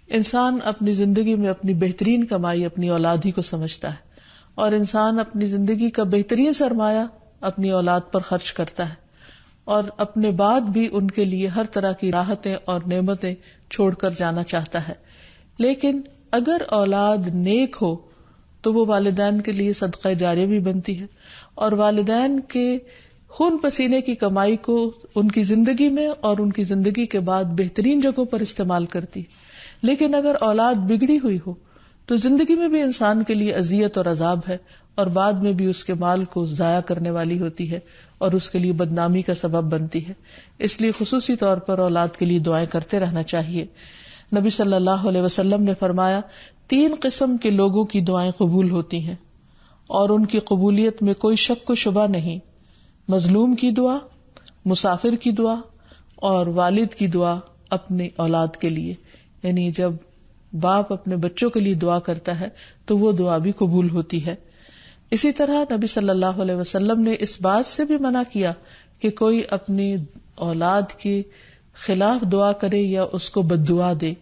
انسان اپنی زندگی میں اپنی بہترین کمائی اپنی اولاد ہی کو سمجھتا ہے، اور انسان اپنی زندگی کا بہترین سرمایہ اپنی اولاد پر خرچ کرتا ہے، اور اپنے بعد بھی ان کے لیے ہر طرح کی راحتیں اور نعمتیں چھوڑ کر جانا چاہتا ہے. لیکن اگر اولاد نیک ہو تو وہ والدین کے لیے صدقہ جاریہ بھی بنتی ہے، اور والدین کے خون پسینے کی کمائی کو ان کی زندگی میں اور ان کی زندگی کے بعد بہترین جگہوں پر استعمال کرتی. لیکن اگر اولاد بگڑی ہوئی ہو تو زندگی میں بھی انسان کے لیے اذیت اور عذاب ہے، اور بعد میں بھی اس کے مال کو ضائع کرنے والی ہوتی ہے اور اس کے لیے بدنامی کا سبب بنتی ہے. اس لیے خصوصی طور پر اولاد کے لیے دعائیں کرتے رہنا چاہیے. نبی صلی اللہ علیہ وسلم نے فرمایا 3 قسم کے لوگوں کی دعائیں قبول ہوتی ہیں اور ان کی قبولیت میں کوئی شک و شبہ نہیں: مظلوم کی دعا، مسافر کی دعا، اور والد کی دعا اپنی اولاد کے لیے. یعنی جب باپ اپنے بچوں کے لیے دعا کرتا ہے تو وہ دعا بھی قبول ہوتی ہے. اسی طرح نبی صلی اللہ علیہ وسلم نے اس بات سے بھی منع کیا کہ کوئی اپنی اولاد کے خلاف دعا کرے یا اس کو بد دعا دے،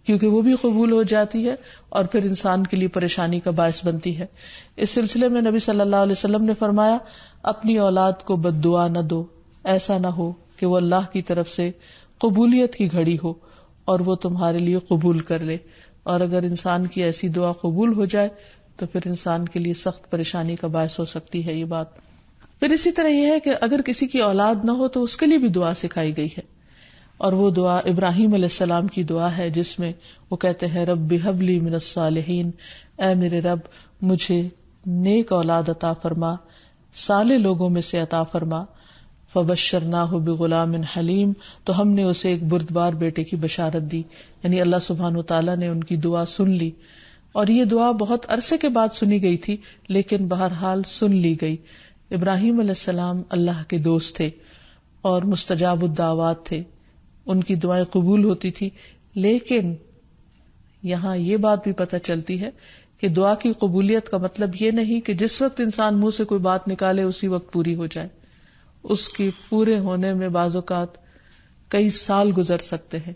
کیونکہ وہ بھی قبول ہو جاتی ہے اور پھر انسان کے لیے پریشانی کا باعث بنتی ہے. اس سلسلے میں نبی صلی اللہ علیہ وسلم نے فرمایا: اپنی اولاد کو بد دعا نہ دو، ایسا نہ ہو کہ وہ اللہ کی طرف سے قبولیت کی گھڑی ہو اور وہ تمہارے لیے قبول کر لے. اور اگر انسان کی ایسی دعا قبول ہو جائے تو پھر انسان کے لیے سخت پریشانی کا باعث ہو سکتی ہے یہ بات. پھر اسی طرح یہ ہے کہ اگر کسی کی اولاد نہ ہو تو اس کے لیے بھی دعا سکھائی گئی ہے، اور وہ دعا ابراہیم علیہ السلام کی دعا ہے جس میں وہ کہتے ہیں: رب ہب لی من الصالحین، اے میرے رب مجھے نیک اولاد عطا فرما، صالح لوگوں میں سے عطا فرما. فبشرناہ بغلام حلیم، تو ہم نے اسے ایک بردبار بیٹے کی بشارت دی. یعنی اللہ سبحانہ وتعالیٰ نے ان کی دعا سن لی، اور یہ دعا بہت عرصے کے بعد سنی گئی تھی لیکن بہرحال سن لی گئی. ابراہیم علیہ السلام اللہ کے دوست تھے اور مستجاب الدعوات تھے، ان کی دعائیں قبول ہوتی تھی. لیکن یہاں یہ بات بھی پتہ چلتی ہے کہ دعا کی قبولیت کا مطلب یہ نہیں کہ جس وقت انسان منہ سے کوئی بات نکالے اسی وقت پوری ہو جائے. اس کی پورے ہونے میں بعض اوقات کئی سال گزر سکتے ہیں،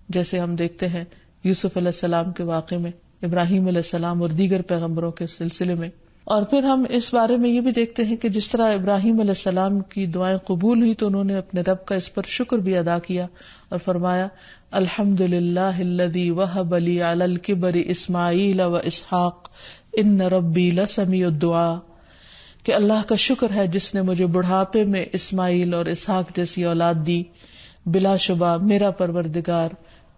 جیسے ہم دیکھتے ہیں یوسف علیہ السلام کے واقعے میں، ابراہیم علیہ السلام اور دیگر پیغمبروں کے سلسلے میں. اور پھر ہم اس بارے میں یہ بھی دیکھتے ہیں کہ جس طرح ابراہیم علیہ السلام کی دعائیں قبول ہوئی تو انہوں نے اپنے رب کا اس پر شکر بھی ادا کیا اور فرمایا: الحمدللہ الذی وہب لی علی الکبر اسماعیل و اسحاق ان ربی لسمیع الدعاء، کہ اللہ کا شکر ہے جس نے مجھے بڑھاپے میں اسماعیل اور اسحاق جیسی اولاد دی، بلا شبہ میرا پروردگار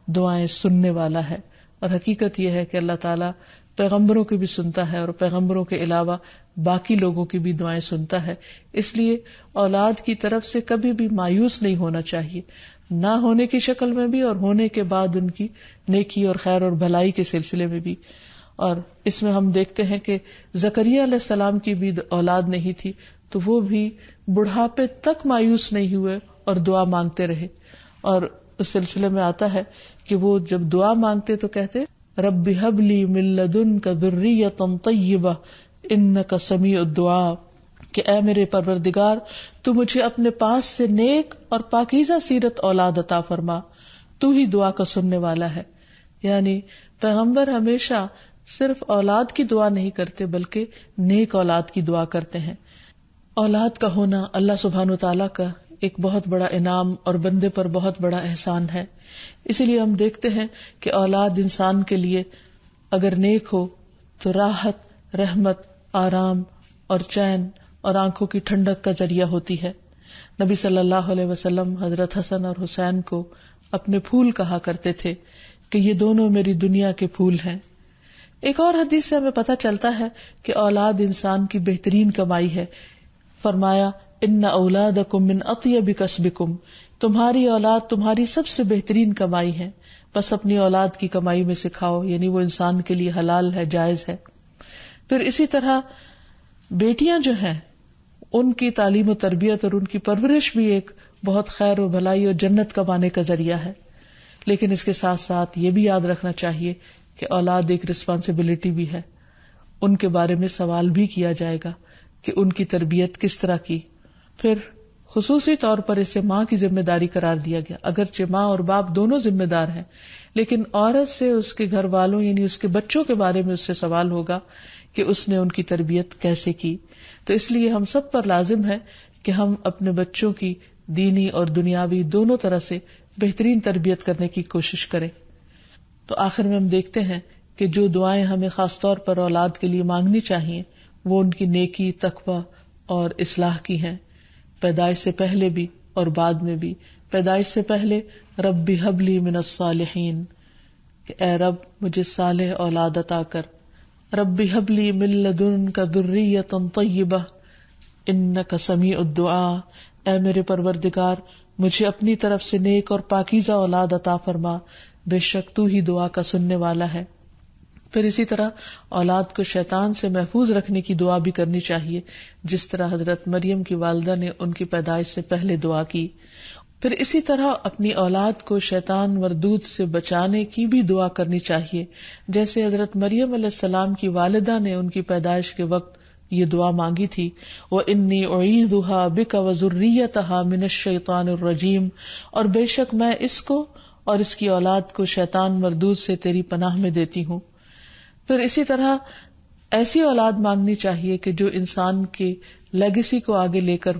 دعائیں سننے والا ہے. اور حقیقت یہ ہے کہ اللہ تعالیٰ پیغمبروں کی بھی سنتا ہے اور پیغمبروں کے علاوہ باقی لوگوں کی بھی دعائیں سنتا ہے. اس لیے اولاد کی طرف سے کبھی بھی مایوس نہیں ہونا چاہیے، نہ ہونے کی شکل میں بھی اور ہونے کے بعد ان کی نیکی اور خیر اور بھلائی کے سلسلے میں بھی. اور اس میں ہم دیکھتے ہیں کہ زکریا علیہ السلام کی بھی اولاد نہیں تھی تو وہ بھی بڑھاپے تک مایوس نہیں ہوئے اور دعا مانگتے رہے. اور اس سلسلے میں آتا ہے کہ وہ جب دعا مانگتے تو کہتے: رب ہب لی من لدنک ذریۃ طیبہ انک سمیع الدعاء، کہ اے میرے پروردگار تو مجھے اپنے پاس سے نیک اور پاکیزہ سیرت اولاد عطا فرما، تو ہی دعا کا سننے والا ہے. یعنی پیغمبر ہمیشہ صرف اولاد کی دعا نہیں کرتے بلکہ نیک اولاد کی دعا کرتے ہیں. اولاد کا ہونا اللہ سبحانہ وتعالیٰ کا ایک بہت بڑا انعام اور بندے پر بہت بڑا احسان ہے. اسی لیے ہم دیکھتے ہیں کہ اولاد انسان کے لیے اگر نیک ہو تو راحت، رحمت، آرام اور چین اور آنکھوں کی ٹھنڈک کا ذریعہ ہوتی ہے. نبی صلی اللہ علیہ وسلم حضرت حسن اور حسین کو اپنے پھول کہا کرتے تھے کہ یہ دونوں میری دنیا کے پھول ہیں. ایک اور حدیث سے ہمیں پتہ چلتا ہے کہ اولاد انسان کی بہترین کمائی ہے. فرمایا: ان اولادکم من اطیب کسبکم، تمہاری اولاد تمہاری سب سے بہترین کمائی ہے، بس اپنی اولاد کی کمائی میں سکھاؤ. یعنی وہ انسان کے لیے حلال ہے، جائز ہے. پھر اسی طرح بیٹیاں جو ہیں ان کی تعلیم و تربیت اور ان کی پرورش بھی ایک بہت خیر و بھلائی اور جنت کمانے کا ذریعہ ہے. لیکن اس کے ساتھ ساتھ یہ بھی یاد رکھنا چاہیے کہ اولاد ایک رسپانسبلٹی بھی ہے، ان کے بارے میں سوال بھی کیا جائے گا کہ ان کی تربیت کس طرح کی. پھر خصوصی طور پر اسے ماں کی ذمہ داری قرار دیا گیا، اگرچہ ماں اور باپ دونوں ذمہ دار ہیں، لیکن عورت سے اس کے گھر والوں یعنی اس کے بچوں کے بارے میں اس سے سوال ہوگا کہ اس نے ان کی تربیت کیسے کی. تو اس لیے ہم سب پر لازم ہے کہ ہم اپنے بچوں کی دینی اور دنیاوی دونوں طرح سے بہترین تربیت کرنے کی کوشش کریں. تو آخر میں ہم دیکھتے ہیں کہ جو دعائیں ہمیں خاص طور پر اولاد کے لیے مانگنی چاہیے وہ ان کی نیکی، تقوی اور اصلاح کی ہیں، پیدائش سے پہلے بھی اور بعد میں بھی. پیدائش سے پہلے ربی ہب لی من الصالحین، کہ اے رب مجھے صالح اولاد عطا کر. ربی ہب لی من لدنک ذریۃ طیبہ انک سمیع الدعاء، اے میرے پروردگار مجھے اپنی طرف سے نیک اور پاکیزہ اولاد عطا فرما، بے شک تو ہی دعا کا سننے والا ہے. پھر اسی طرح اولاد کو شیطان سے محفوظ رکھنے کی دعا بھی کرنی چاہیے، جس طرح حضرت مریم کی والدہ نے ان کی پیدائش سے پہلے دعا کی. پھر اسی طرح اپنی اولاد کو شیطان مردود سے بچانے کی بھی دعا کرنی چاہیے، جیسے حضرت مریم علیہ السلام کی والدہ نے ان کی پیدائش کے وقت یہ دعا مانگی تھی، وَإِنِّي أُعِيذُهَا بِكَ وَذُرِّيَّتَهَا مِنَ الشَّيْطَانِ الرَّجِيمِ، اور بے شک میں اس کو اور اس کی اولاد کو شیطان مردود سے تیری پناہ میں دیتی ہوں. پھر اسی طرح ایسی اولاد مانگنی چاہیے کہ جو انسان کے لیگیسی کو آگے لے کر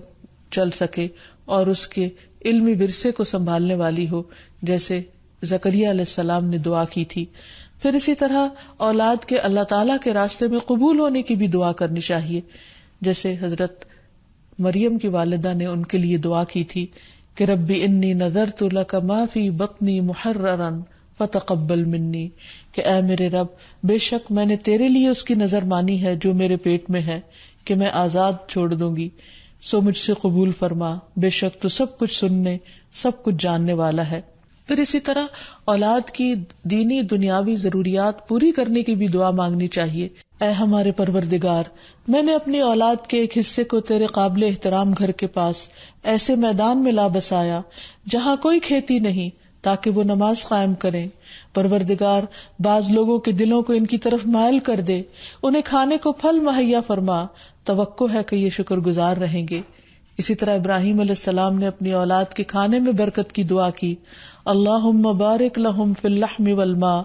چل سکے اور اس کے علمی ورثے کو سنبھالنے والی ہو، جیسے زکریا علیہ السلام نے دعا کی تھی. پھر اسی طرح اولاد کے اللہ تعالیٰ کے راستے میں قبول ہونے کی بھی دعا کرنی چاہیے، جیسے حضرت مریم کی والدہ نے ان کے لیے دعا کی تھی کہ ربی انی نذرت لک ما فی بطنی محررا فتقبل منی، کہ اے میرے رب بے شک میں نے تیرے لیے اس کی نظر مانی ہے جو میرے پیٹ میں ہے کہ میں آزاد چھوڑ دوں گی، سو مجھ سے قبول فرما، بے شک تو سب کچھ سننے سب کچھ جاننے والا ہے. پھر اسی طرح اولاد کی دینی دنیاوی ضروریات پوری کرنے کی بھی دعا مانگنی چاہیے. اے ہمارے پروردگار، میں نے اپنی اولاد کے ایک حصے کو تیرے قابل احترام گھر کے پاس ایسے میدان میں لا بسایا جہاں کوئی کھیتی نہیں، تاکہ وہ نماز قائم کریں. پروردگار بعض لوگوں کے دلوں کو ان کی طرف مائل کر دے، انہیں کھانے کو پھل مہیا فرما، توقع ہے کہ یہ شکر گزار رہیں گے. اسی طرح ابراہیم علیہ السلام نے اپنی اولاد کے کھانے میں برکت کی دعا کی، اللہم بارک لہم فی اللحم والماء،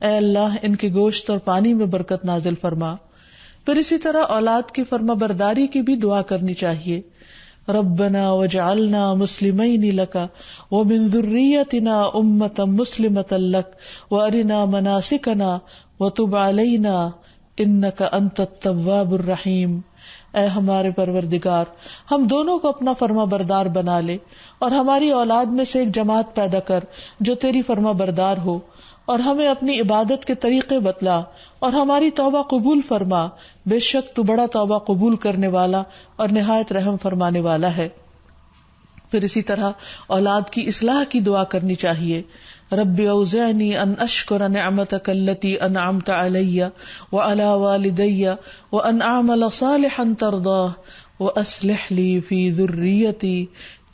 اے اللہ ان کے گوشت اور پانی میں برکت نازل فرما. پھر اسی طرح اولاد کی فرما برداری کی بھی دعا کرنی چاہیے، ربنا وجعلنا مسلمین لک ومن ذریتنا امۃ مسلمۃ لک وارنا مناسکنا وتب علینا انک انت التواب الرحیم. اے ہمارے پروردگار ہم دونوں کو اپنا فرما بردار بنا لے اور ہماری اولاد میں سے ایک جماعت پیدا کر جو تیری فرما بردار ہو، اور ہمیں اپنی عبادت کے طریقے بتلا اور ہماری توبہ قبول فرما، بے شک تو بڑا توبہ قبول کرنے والا اور نہایت رحم فرمانے والا ہے. پھر اسی طرح اولاد کی اصلاح کی دعا کرنی چاہیے، رب اوزعنی ان اشکر نعمتک التی انعمت علی وعلی والدی وان اعمل صالحا ترضاہ واصلح لی فی ذریتی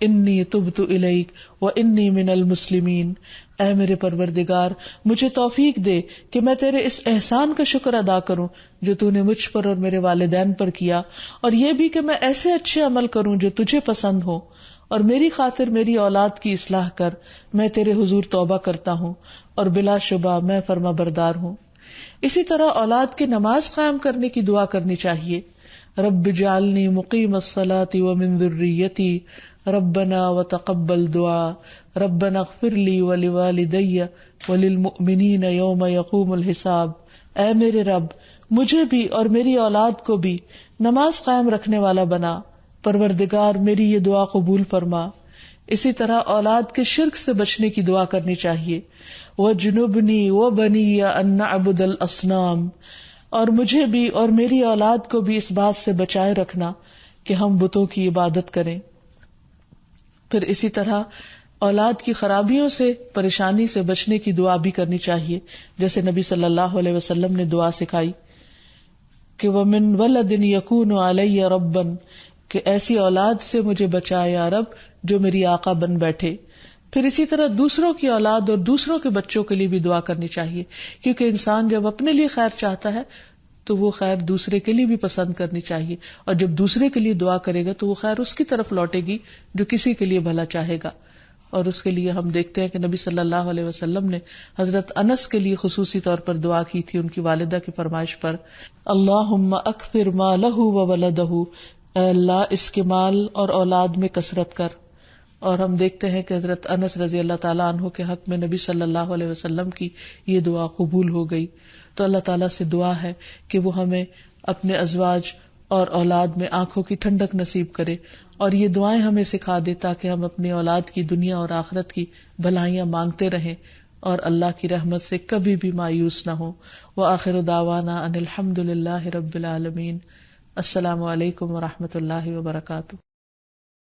انی تبت الیک وانی من المسلمین. اے میرے پروردگار مجھے توفیق دے کہ میں تیرے اس احسان کا شکر ادا کروں جو تو نے مجھ پر اور میرے والدین پر کیا، اور یہ بھی کہ میں ایسے اچھے عمل کروں جو تجھے پسند ہو، اور میری خاطر میری اولاد کی اصلاح کر، میں تیرے حضور توبہ کرتا ہوں اور بلا شبہ میں فرما بردار ہوں. اسی طرح اولاد کی نماز قائم کرنے کی دعا کرنی چاہیے، رب اجعلنی مقیم الصلاۃ ومن ذریتی ربنا وتقبل دعا ربنا اغفر لی ولوالدی وللمؤمنین یوم یقوم الحساب. اے میرے رب مجھے بھی اور میری اولاد کو بھی نماز قائم رکھنے والا بنا، پروردگار میری یہ دعا قبول فرما. اسی طرح اولاد کے شرک سے بچنے کی دعا کرنی چاہیے، وَجْنُبْنِي وَبَنِيَّ أَن نَعْبُدَ الْأَصْنَامَ، اور مجھے بھی اور میری اولاد کو بھی اس بات سے بچائے رکھنا کہ ہم بتوں کی عبادت کریں. پھر اسی طرح اولاد کی خرابیوں سے پریشانی سے بچنے کی دعا بھی کرنی چاہیے، جیسے نبی صلی اللہ علیہ وسلم نے دعا سکھائی کہ وَمِن وَلَدٍ يَكُونُ عَلَيَّ رَبًّا، کہ ایسی اولاد سے مجھے بچائے یا رب جو میری آقا بن بیٹھے. پھر اسی طرح دوسروں کی اولاد اور دوسروں کے بچوں کے لیے بھی دعا کرنی چاہیے، کیونکہ انسان جب اپنے لیے خیر چاہتا ہے تو وہ خیر دوسرے کے لیے بھی پسند کرنی چاہیے، اور جب دوسرے کے لیے دعا کرے گا تو وہ خیر اس کی طرف لوٹے گی جو کسی کے لیے بھلا چاہے گا. اور اس کے لیے ہم دیکھتے ہیں کہ نبی صلی اللہ علیہ وسلم نے حضرت انس کے لیے خصوصی طور پر دعا کی تھی ان کی والدہ کی فرمائش پر، اللہم اکثر مالہ و ولدہ، اے اللہ اس کے مال اور اولاد میں کثرت کر. اور ہم دیکھتے ہیں کہ حضرت انس رضی اللہ تعالیٰ عنہ کے حق میں نبی صلی اللہ علیہ وسلم کی یہ دعا قبول ہو گئی. تو اللہ تعالیٰ سے دعا ہے کہ وہ ہمیں اپنے ازواج اور اولاد میں آنکھوں کی ٹھنڈک نصیب کرے، اور یہ دعائیں ہمیں سکھا دے تاکہ ہم اپنی اولاد کی دنیا اور آخرت کی بھلائیاں مانگتے رہیں اور اللہ کی رحمت سے کبھی بھی مایوس نہ ہوں. وآخر دعوانا ان الحمد للہ رب العالمین. السلام علیکم ورحمۃ اللہ وبرکاتہ.